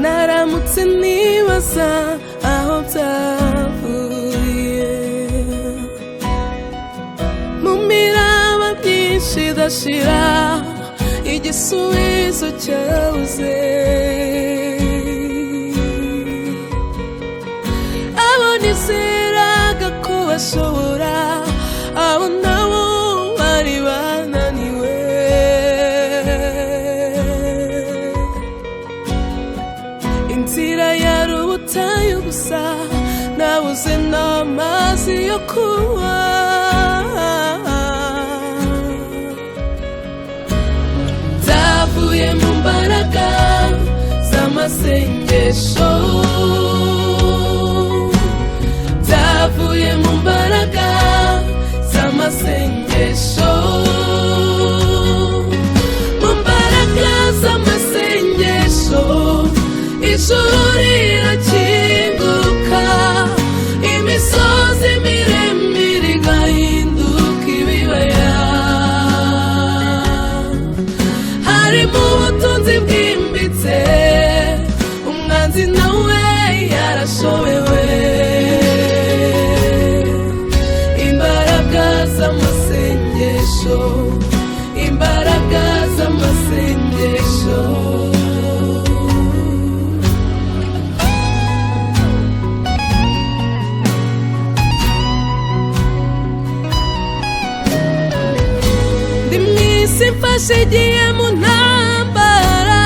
naramutse nibaza aho byavuye mu miraba myinshi idashira igisubizo cyabuze abo nizeraga ko bashobora abo nabo bari bananiwe inzira yari ubutayu gusa nabuze n'amazi yo kunywa byavuye mu mbaraga z'amasengesho byavuye mu mbaraga z'amasengesho mu mbaraga z'amasengesho ijuru rirakinguka imisozi miremire igahinduka ibibaya harimo ubutunzi bwimbitse umwanzi nawe yarashobewe imbaraga z'amasengesho imbaraga z'amasengesho simfashe igihe mu ntambara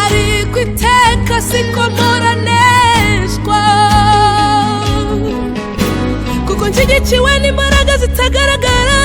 ariko iteka siko mporaneshwa kuko nshyigikiwe n'imbaraga zitagaragara